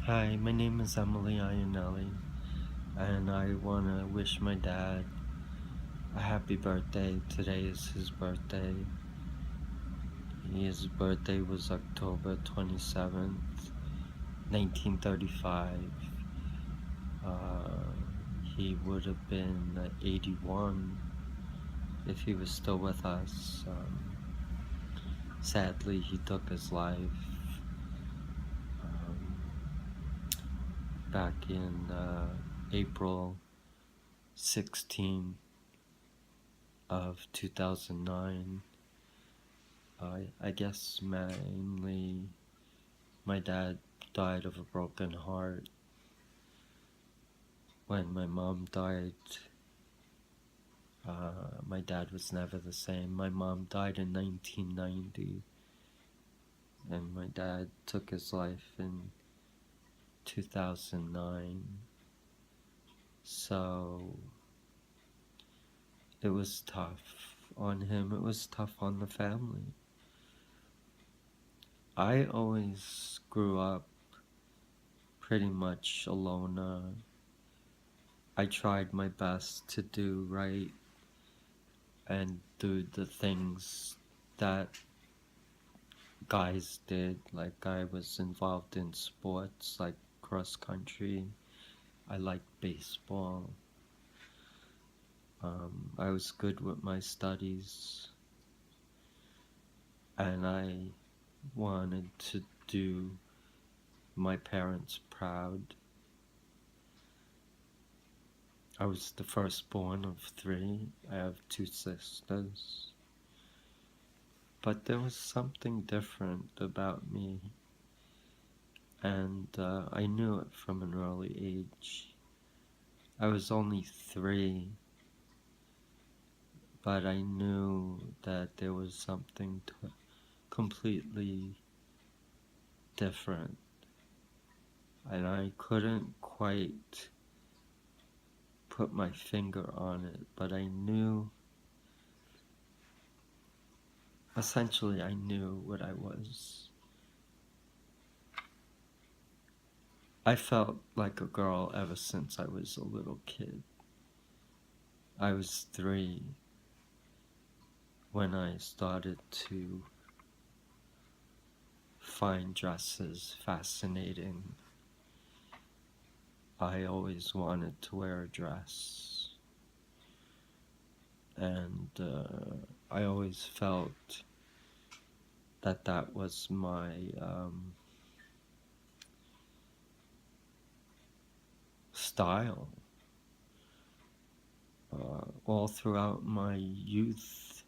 Hi, my name is Emily Ionelli, and I want to wish my dad a happy birthday. Today is his birthday. His birthday was October 27th, 1935. Uh, he would have been 81 if he was still with us. Sadly, he took his life um, back in April 16th of 2009. I guess mainly my dad died of a broken heart. When my mom died, my dad was never the same. My mom died in 1990, and my dad took his life in 2009. So it was tough on him, it was tough on the family. I always grew up pretty much alone. I tried my best to do right and do the things that guys did. Like, I was involved in sports like cross country. I liked baseball. I was good with my studies, and I wanted to do my parents proud. I was the firstborn of three. I have two sisters. But there was something different about me, and I knew it from an early age. I was only 3, but I knew that there was something completely different, and I couldn't quite put my finger on it, but I knew, essentially I knew what I was. I felt like a girl ever since I was a little kid. I was 3 when I started to find dresses fascinating. I always wanted to wear a dress, and I always felt that that was my style. All throughout my youth,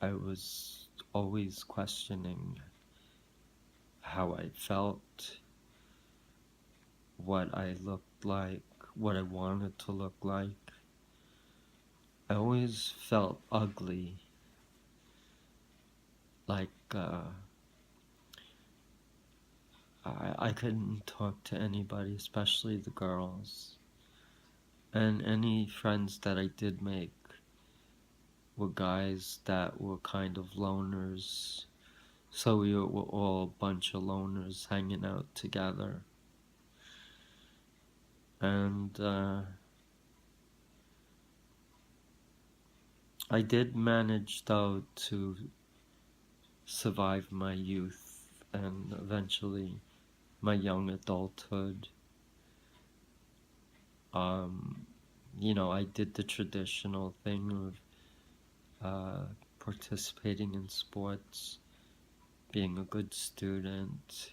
I was always questioning how I felt, what I looked like, what I wanted to look like. I always felt ugly, like I couldn't talk to anybody, especially the girls. And any friends that I did make were guys that were kind of loners. So we were all a bunch of loners hanging out together. And I did manage, though, to survive my youth and eventually my young adulthood. Um, I did the traditional thing of participating in sports, being a good student,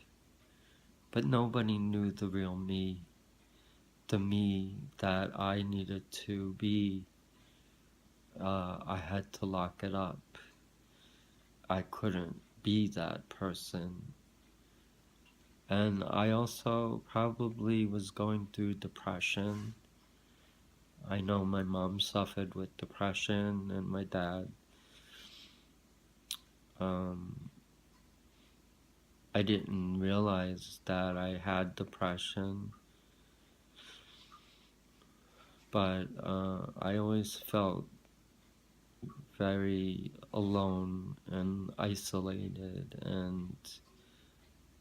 but nobody knew the real me, the me that I needed to be. I had to lock it up. I couldn't be that person. And I also probably was going through depression. I know my mom suffered with depression and my dad. Um, I didn't realize that I had depression, but I always felt very alone and isolated, and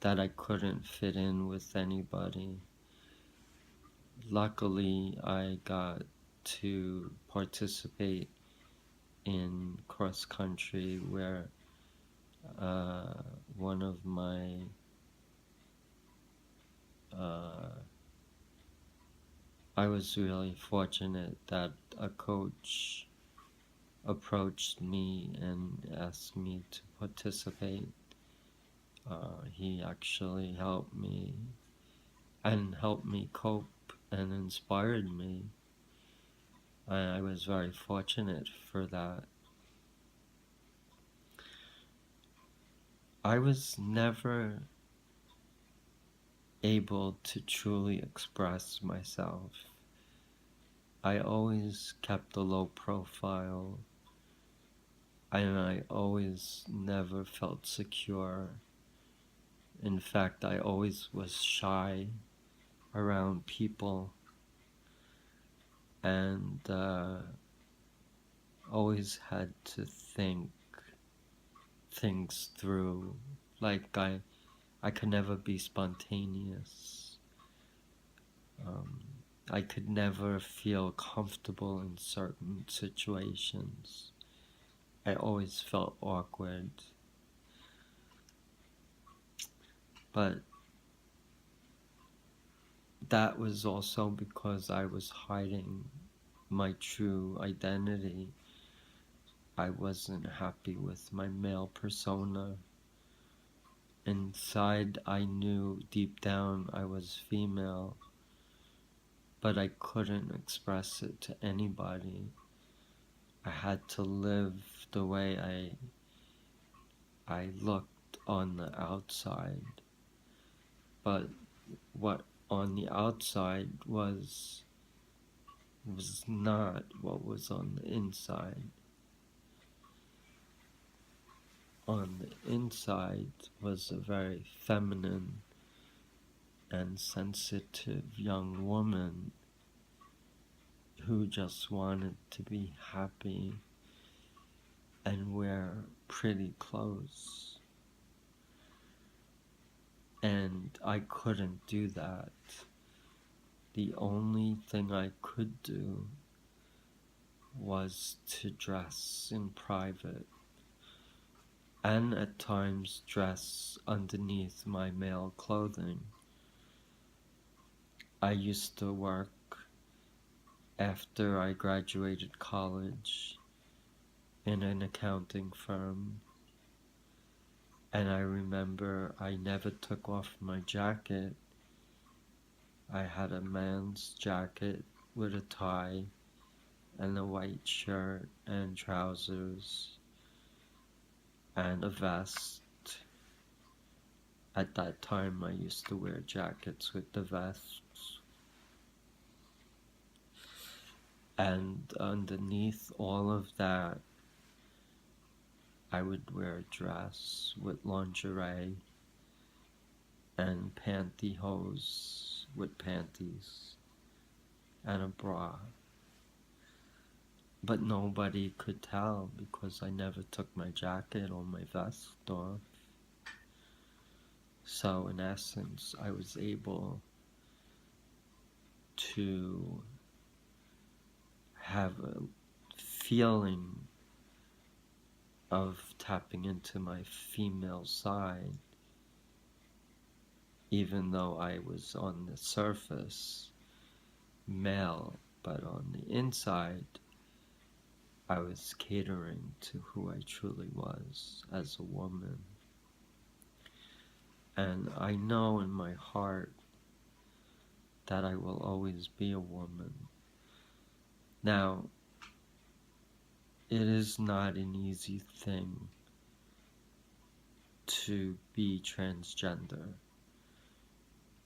that I couldn't fit in with anybody. Luckily, I got to participate in cross country where one of my I was really fortunate that a coach approached me and asked me to participate. He actually helped me cope and inspired me. I was very fortunate for that. I was never able to truly express myself. I always kept a low profile, and I always never felt secure. In fact, I always was shy around people, and always had to think things through. Like I could never be spontaneous. I could never feel comfortable in certain situations. I always felt awkward. But that was also because I was hiding my true identity. I wasn't happy with my male persona. Inside, I knew deep down I was female, but I couldn't express it to anybody. I had to live the way I looked on the outside. But what on the outside was not what was on the inside. On the inside was a very feminine and sensitive young woman who just wanted to be happy and wear pretty clothes. And I couldn't do that. The only thing I could do was to dress in private, and at times dress underneath my male clothing. I used to work after I graduated college in an accounting firm, and I remember I never took off my jacket. I had a man's jacket with a tie and a white shirt and trousers and a vest. At that time, I used to wear jackets with the vests. And underneath all of that, I would wear a dress with lingerie and pantyhose with panties and a bra. But nobody could tell because I never took my jacket or my vest off. So in essence, I was able to have a feeling of tapping into my female side, even though I was on the surface male, but on the inside I was catering to who I truly was as a woman. And I know in my heart that I will always be a woman. Now, it is not an easy thing to be transgender.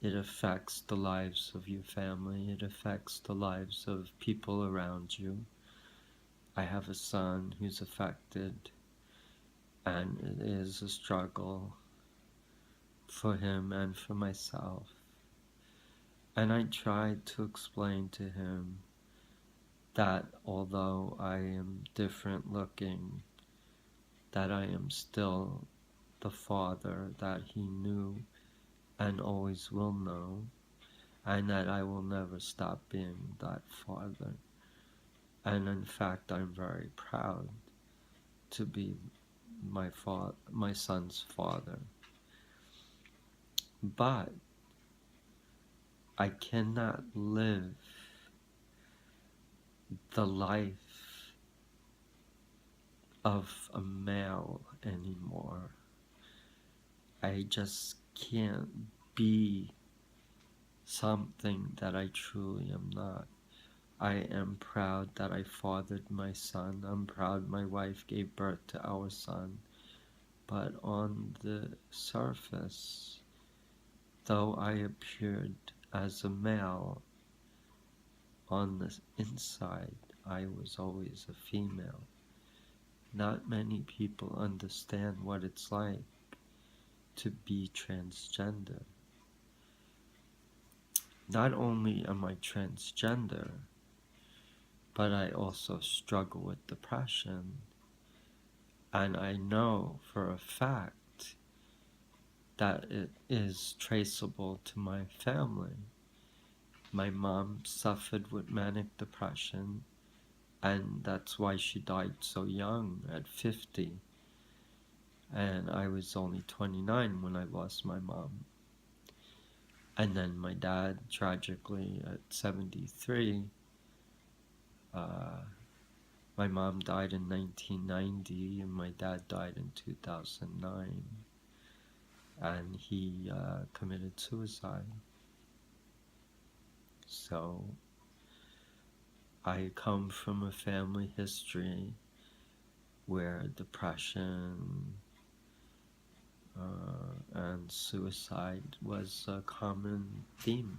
It affects the lives of your family. It affects the lives of people around you. I have a son who's affected, and it is a struggle for him and for myself. And I tried to explain to him that although I am different looking, that I am still the father that he knew and always will know, and that I will never stop being that father. And in fact, I'm very proud to be my son's father. But I cannot live the life of a male anymore. I just can't be something that I truly am not. I am proud that I fathered my son. I'm proud my wife gave birth to our son. But on the surface, though I appeared as a male, on the inside I was always a female. Not many people understand what it's like to be transgender. Not only am I transgender, but I also struggle with depression. And I know for a fact that it is traceable to my family. My mom suffered with manic depression, and that's why she died so young, at 50. And I was only 29 when I lost my mom. And then my dad, tragically, at 73. My mom died in 1990, and my dad died in 2009. And he committed suicide. So I come from a family history where depression and suicide was a common theme,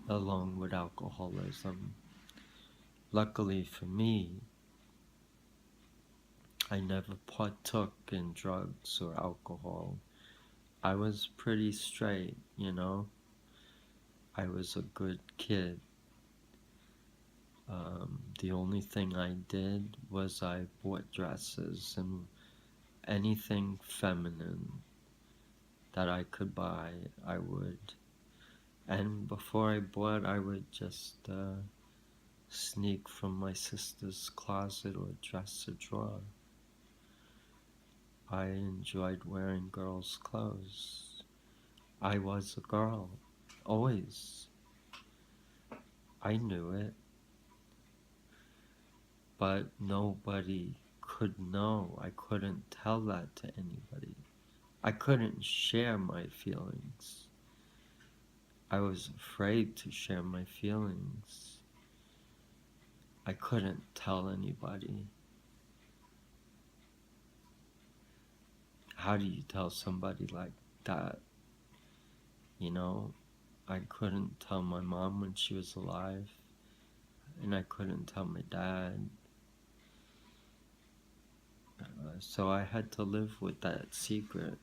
along with alcoholism. Luckily for me, I never partook in drugs or alcohol. I was pretty straight, you know. I was a good kid. The only thing I did was I bought dresses and anything feminine that I could buy, I would. And before I bought, I would just sneak from my sister's closet or dresser drawer. I enjoyed wearing girls' clothes. I was a girl, always. I knew it, but nobody could know. I couldn't tell that to anybody. I couldn't share my feelings. I was afraid to share my feelings. I couldn't tell anybody. How do you tell somebody like that? You know, I couldn't tell my mom when she was alive, and I couldn't tell my dad. So I had to live with that secret.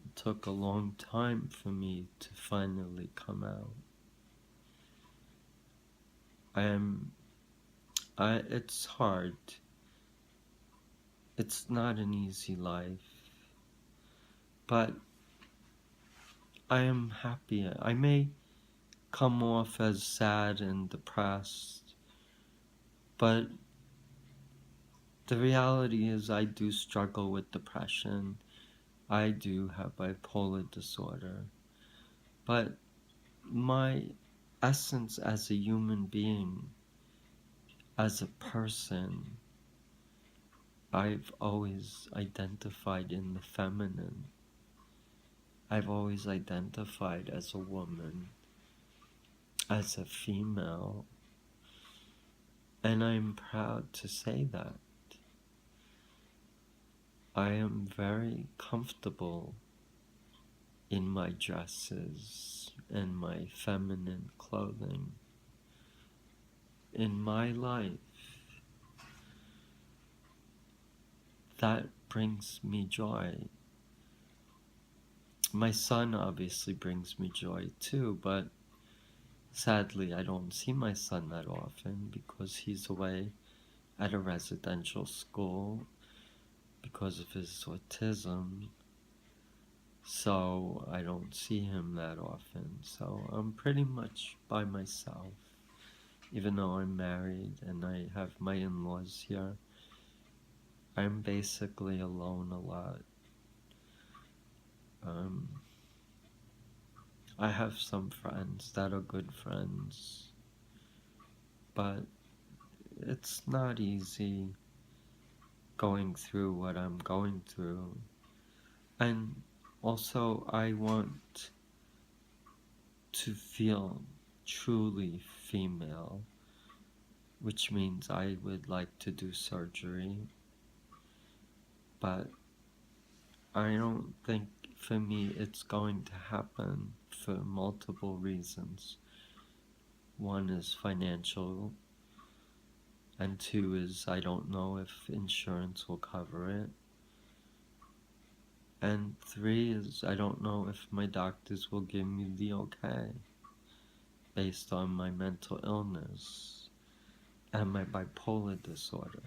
It took a long time for me to finally come out. It's hard. It's not an easy life, but I am happy. I may come off as sad and depressed, but the reality is I do struggle with depression. I do have bipolar disorder. But my essence as a human being, as a person, I've always identified in the feminine. I've always identified as a woman, as a female, and I'm proud to say that. I am very comfortable in my dresses and my feminine clothing. In my life, that brings me joy. My son obviously brings me joy too, but sadly I don't see my son that often because he's away at a residential school because of his autism. so I don't see him that often. So I'm pretty much by myself. Even though I'm married and I have my in-laws here, I'm basically alone a lot. Um, I have some friends that are good friends, but it's not easy going through what I'm going through. And also, I want to feel truly female, which means I would like to do surgery, but I don't think for me it's going to happen for multiple reasons. One is financial, and two is I don't know if insurance will cover it. And three is I don't know if my doctors will give me the okay based on my mental illness and my bipolar disorder.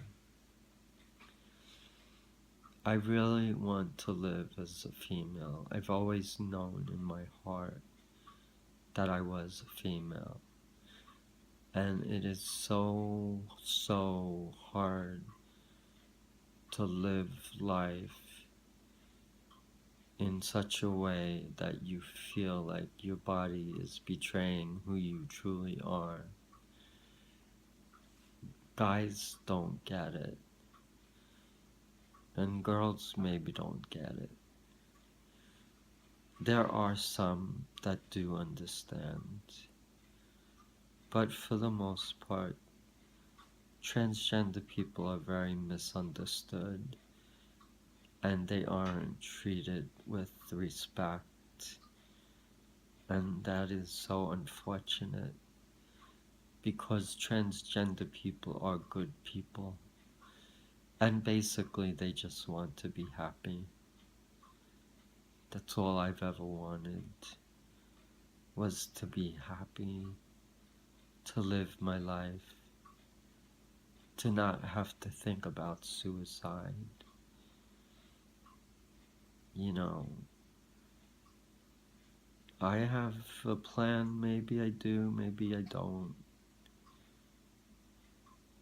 I really want to live as a female. I've always known in my heart that I was a female. And it is so, so hard to live life in such a way that you feel like your body is betraying who you truly are. Guys don't get it, and girls maybe don't get it. There are some that do understand, but for the most part, transgender people are very misunderstood, and they aren't treated with respect, and that is so unfortunate, because transgender people are good people, and basically they just want to be happy. That's all I've ever wanted, was to be happy, to live my life, to not have to think about suicide. You know, I have a plan, maybe I do, maybe I don't,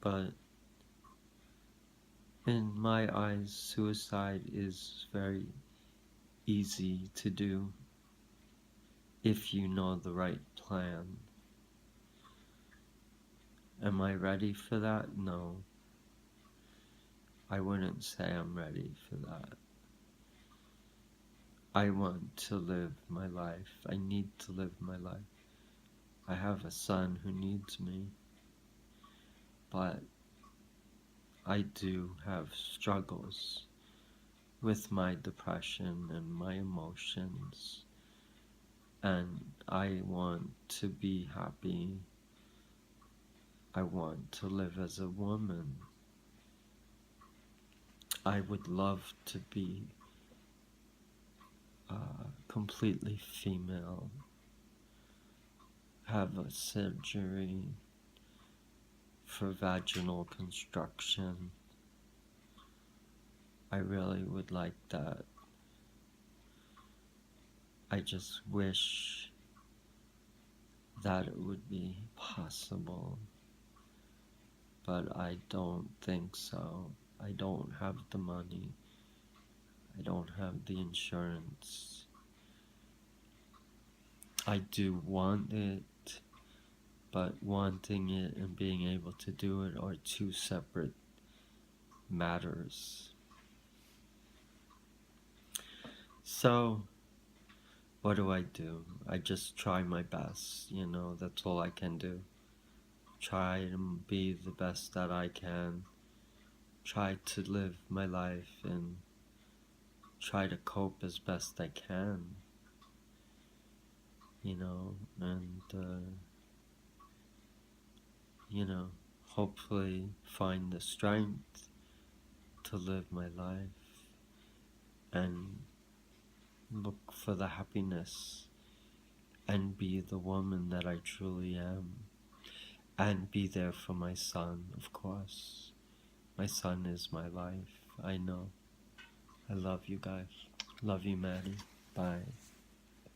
but in my eyes, suicide is very easy to do if you know the right plan. Am I ready for that? No. I wouldn't say I'm ready for that. I want to live my life. I need to live my life. I have a son who needs me, but I do have struggles with my depression and my emotions, and I want to be happy. I want to live as a woman. I would love to be completely female, have a surgery for vaginal construction. I really would like that. I just wish that it would be possible, but I don't think so. I don't have the money. I don't have the insurance. I do want it, but wanting it and being able to do it are two separate matters. So, what do? I just try my best, that's all I can do. Try and be the best that I can. Try to live my life and try to cope as best I can, and hopefully find the strength to live my life and look for the happiness and be the woman that I truly am, and be there for my son, of course. My son is my life, I know. I love you guys. Love you, Maddie. Bye.